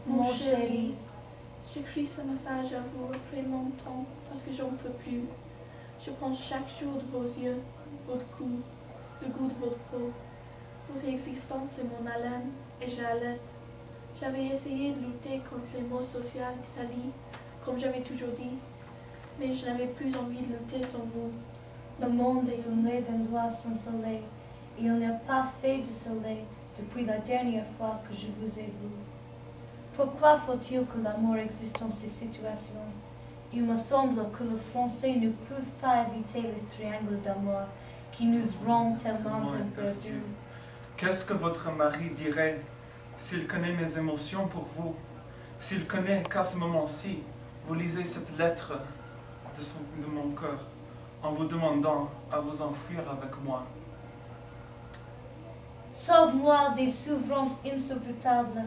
Mon chéri, j'écris ce message à vous après longtemps parce que j'en peux plus. Je pense chaque jour de vos yeux, votre cou, le goût de votre peau. Votre existence est mon haleine et j'halète. J'avais essayé de lutter contre les maux sociaux d'Italie, comme j'avais toujours dit, mais je n'avais plus envie de lutter sans vous. Le monde est tourné d'un doigt sans soleil, et il n'y a pas fait de soleil depuis la dernière fois que je vous ai vu. Pourquoi faut-il que l'amour existe dans ces situations? Il me semble que les Français ne peuvent pas éviter les triangles d'amour qui nous rendent tellement perdus. Qu'est-ce que votre mari dirait s'il connaît mes émotions pour vous? S'il connaît qu'à ce moment-ci, vous lisez cette lettre de mon cœur en vous demandant à vous enfuir avec moi. Sauve-moi des souffrances insupportables.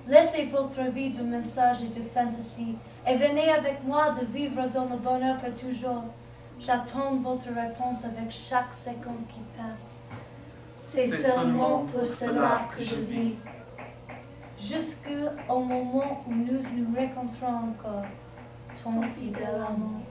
Laissez votre vie de mensonge et de fantaisie et venez avec moi de vivre dans le bonheur pour toujours. J'attends votre réponse avec chaque seconde qui passe. C'est seulement pour cela que je vis. Jusqu'au moment où nous nous rencontrons encore, ton fidèle amour.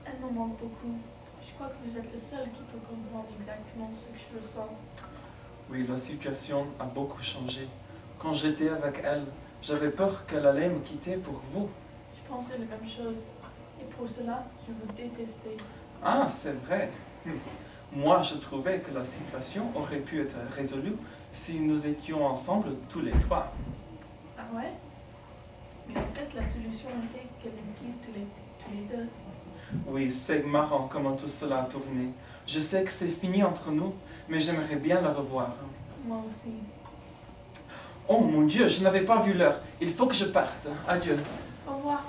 Elle me manque beaucoup. Je crois que vous êtes le seul qui peut comprendre exactement ce que je ressens. Oui, la situation a beaucoup changé. Quand j'étais avec elle, j'avais peur qu'elle allait me quitter pour vous. Je pensais la même chose. Et pour cela, je vous détestais. Ah, c'est vrai. Moi, je trouvais que la situation aurait pu être résolue si nous étions ensemble tous les trois. Ah ouais? Mais en fait, la solution était qu'elle nous quitte tous les deux. Oui, c'est marrant comment tout cela a tourné. Je sais que c'est fini entre nous, mais j'aimerais bien la revoir. Moi aussi. Oh mon Dieu, je n'avais pas vu l'heure. Il faut que je parte. Adieu. Au revoir.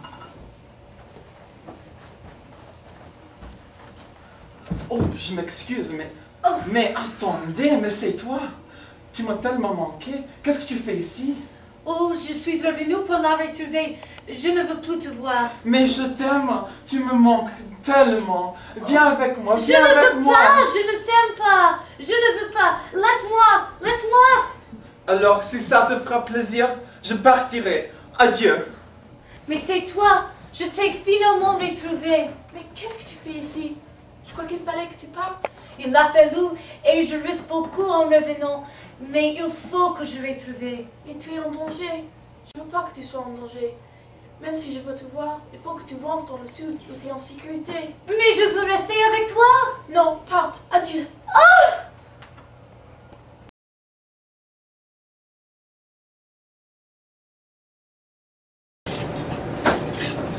Oh, je m'excuse, mais attendez, mais c'est toi. Tu m'as tellement manqué. Qu'est-ce que tu fais ici? Oh, je suis revenue pour la retrouver. Je ne veux plus te voir. Mais je t'aime. Tu me manques tellement. Viens avec moi, viens avec moi. Je ne t'aime pas. Je ne veux pas. Laisse-moi, laisse-moi. Alors, si ça te fera plaisir, je partirai. Adieu. Mais c'est toi. Je t'ai finalement retrouvé. Mais qu'est-ce que tu fais ici? Je crois qu'il fallait que tu partes. Il l'a fallu et je risque beaucoup en revenant. Mais il faut que je retrouve. Mais tu es en danger. Je ne veux pas que tu sois en danger. Même si je veux te voir, il faut que tu rentres dans le sud où tu es en sécurité. Mais je veux rester avec toi. Non, parte. Adieu.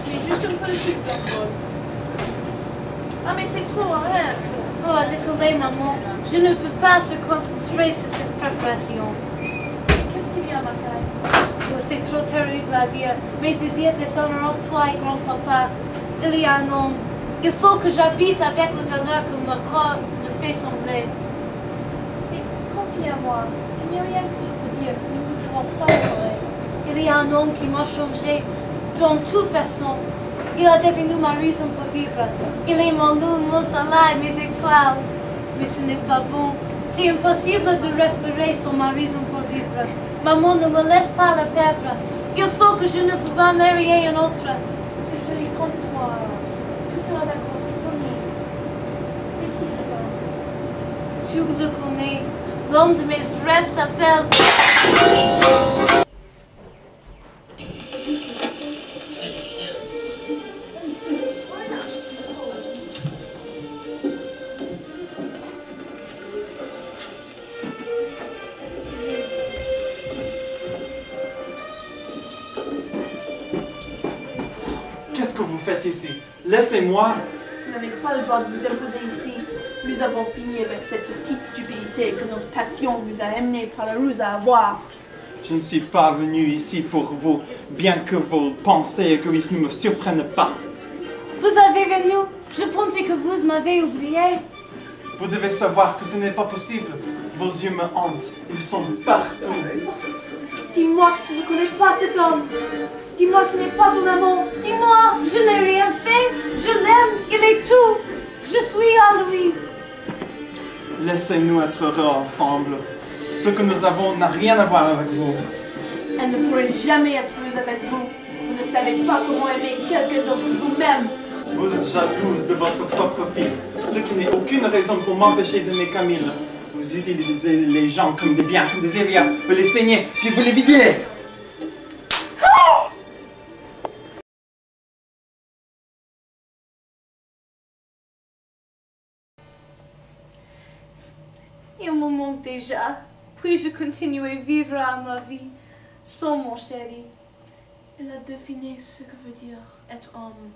C'est juste un peu de sucre dans le bol. Ah mais c'est trop, arrête. Oh, désolée maman. Je ne peux pas se concentrer sur cette préparation. Qu'est-ce qui vient, ma taille? Oh, c'est trop terrible à dire. Mes désirs descendront toi et grand-papa. Il y a un homme. Il faut que j'habite avec le douleur que mon corps me fait sembler. Mais confie à moi. Il n'y a rien que tu peux dire que nous ne pouvons pas parler. Il y a un homme qui m'a changé dans toute façon. Il a devenu ma raison pour vivre. Il est mon lune, mon soleil, mes étoiles. Mais ce n'est pas bon. C'est impossible de respirer sans ma raison pour vivre. Maman ne me laisse pas la perdre. Il faut que je ne peux pas marier un autre. Je suis comme toi. Tout sera d'accord, c'est promis. C'est qui cet homme? Tu le connais. L'homme de mes rêves s'appelle... Qu'est-ce que vous faites ici? Laissez-moi. Vous n'avez pas le droit de vous imposer ici. Nous avons fini avec cette petite stupidité que notre passion nous a amenés par la ruse à avoir. Je ne suis pas venu ici pour vous, bien que vos pensées égoïstes ne me surprennent pas. Vous avez venu. Je pensais que vous m'avez oublié. Vous devez savoir que ce n'est pas possible. Vos yeux me hantent. Ils sont partout. Dis-moi que tu ne connais pas cet homme. Dis-moi qu'il n'est pas ton amant. Dis-moi, je n'ai rien fait. Je l'aime. Il est tout. Je suis à lui. Laissez-nous être heureux ensemble. Ce que nous avons n'a rien à voir avec vous. Elle ne pourrait jamais être heureuse avec vous. Vous ne savez pas comment aimer quelqu'un d'autre que vous-même. Vous êtes jalouse de votre propre fille, ce qui n'est aucune raison pour m'empêcher d'aimer Camille. Vous utilisez les gens comme des biens, comme des héritiers. Vous les saignez, puis vous les videz. Il me manque déjà. Puis-je continuer à vivre à ma vie sans mon chéri? Elle a deviné ce que veut dire être homme.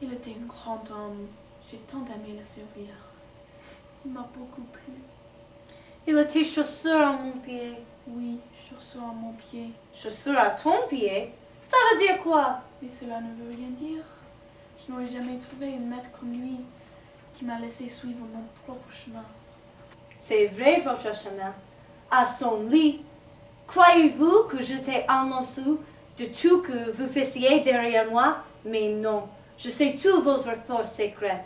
Il était un grand homme. J'ai tant aimé le servir. Il m'a beaucoup plu. Il était chaussure à mon pied. Oui, chaussure à mon pied. Chaussure à ton pied? Ça veut dire quoi? Mais cela ne veut rien dire. Je n'aurais jamais trouvé un maître comme lui qui m'a laissé suivre mon propre chemin. C'est vrai, votre chemin. À son lit. Croyez-vous que j'étais en dessous de tout que vous faisiez derrière moi? Mais non. Je sais tous vos rapports secrets.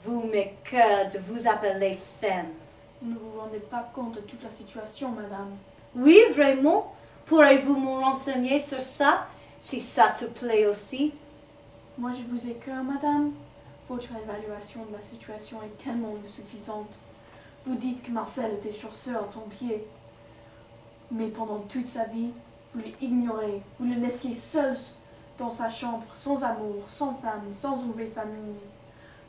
Vous m'avez cœur de vous appeler femme. Vous ne vous rendez pas compte de toute la situation, madame. Oui, vraiment? Pourrez-vous me renseigner sur ça, si ça te plaît aussi? Moi, je vous ai cœur, madame. Votre évaluation de la situation est tellement insuffisante. Vous dites que Marcel était chausseur à ton pied. Mais pendant toute sa vie, vous l'ignorez. Vous le laissiez seul dans sa chambre, sans amour, sans femme, sans une vraie famille.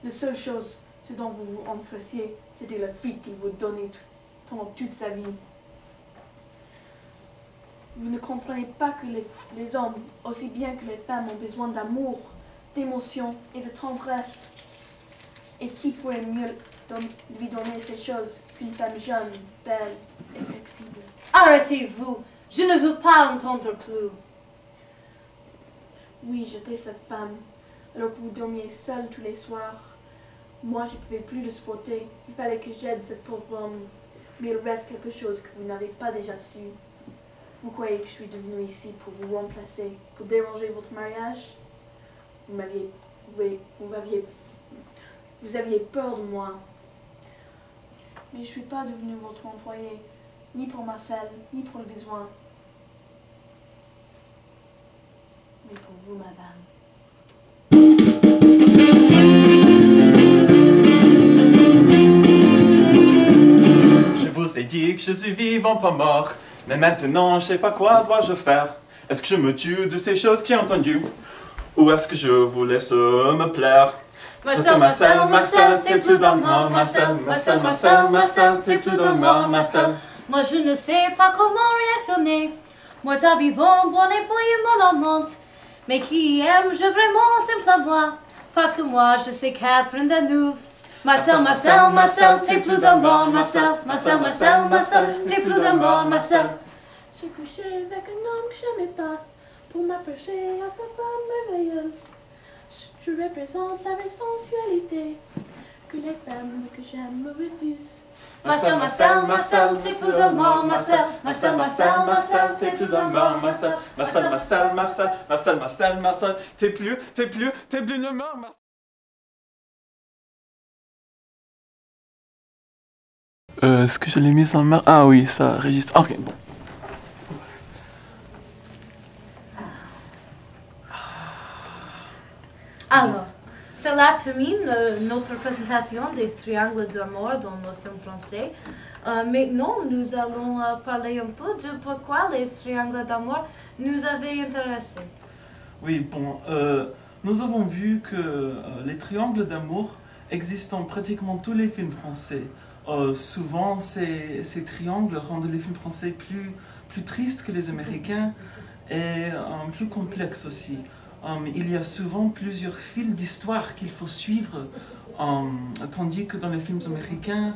La seule chose, ce dont vous vous intéressiez, c'était la fille qu'il vous donnait pendant toute sa vie. Vous ne comprenez pas que les hommes, aussi bien que les femmes, ont besoin d'amour, d'émotion et de tendresse. Et qui pourrait mieux lui donner ces choses qu'une femme jeune, belle et flexible? Arrêtez-vous! Je ne veux pas entendre plus. Oui, j'étais cette femme, alors que vous dormiez seule tous les soirs. Moi, je ne pouvais plus le supporter. Il fallait que j'aide ce pauvre homme. Mais il reste quelque chose que vous n'avez pas déjà su. Vous croyez que je suis devenue ici pour vous remplacer, pour déranger votre mariage? Vous aviez peur de moi. Mais je ne suis pas devenue votre employé, ni pour Marcel, ni pour le besoin. Mais pour vous, madame. Je vous ai dit que je suis vivant, pas mort. Mais maintenant, je sais pas quoi dois-je faire. Est-ce que je me tue de ces choses que j'ai entendues? Ou est-ce que je vous laisse me plaire? Marcel, Marcel, Marcel, t'es plus dans moi. Marcel, Marcel, Marcel, Marcel, t'es plus dans moi. Marcel. Moi, je ne sais pas comment réactionner. Moi, ta vivant, bon et bouillir mon amante. Mais qui aime-je vraiment simplement? Parce que moi, je sais Catherine Deneuve. Marcel, Marcel, Marcel, t'es plus dans moi. Marcel, Marcel, Marcel, Marcel, t'es plus dans moi. Marcel. J'ai couché avec un homme que je n'aimais pas pour m'approcher à sa femme merveilleuse. Je représente la vraie sensualité que les femmes que j'aime me refusent. Marcel, Marcel, Marcel, t'es plus dans moi. Marcel, Marcel, Marcel, Marcel, t'es plus dans moi. Marcel, Marcel, Marcel, Marcel, Marcel, Marcel, Marcel, t'es plus le mort, Marcel. Est-ce que je l'ai mise en main? Ah oui, ça registre. Ok, bon. Alors, cela termine notre présentation des triangles d'amour dans le film français. Maintenant, nous allons parler un peu de pourquoi les triangles d'amour nous avaient intéressés. Oui, bon, nous avons vu que les triangles d'amour existent dans pratiquement tous les films français. Souvent, ces triangles rendent les films français plus tristes que les américains et plus complexes aussi. Il y a souvent plusieurs fils d'histoire qu'il faut suivre, tandis que dans les films américains,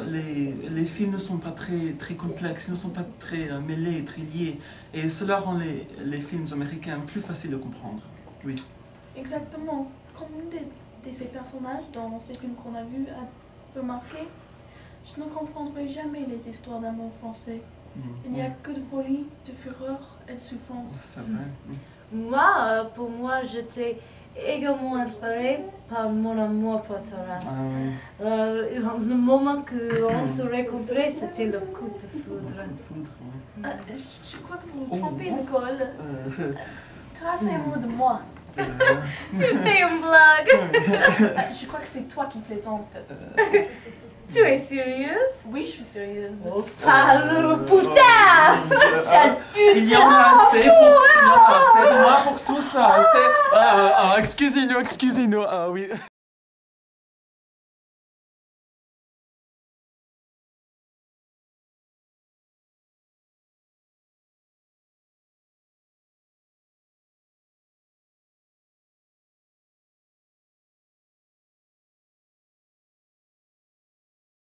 les fils ne sont pas très complexes, ils ne sont pas très mêlés, très liés. Et cela rend les films américains plus faciles à comprendre. Oui. Exactement. Comme une de ces personnages dans ces films qu'on a vus a remarqué, je ne comprendrai jamais les histoires d'amour français. Il n'y a que de folie, de fureur et de souffrance. C'est vrai. Moi, pour moi, j'étais également inspiré par mon amour pour Taras. Ah oui. Le moment qu'on se rencontrait, c'était le coup de foudre. Je crois que vous vous trompez, Nicole. Taras est amoureux de moi. Tu fais une blague. Je crois que c'est toi qui plaisante. Tu es sérieuse? Oui, je suis sérieuse. Parle, putain! Sale Il y en a assez de moi pour tout ça. Excusez-nous, excusez-nous. Ah oui.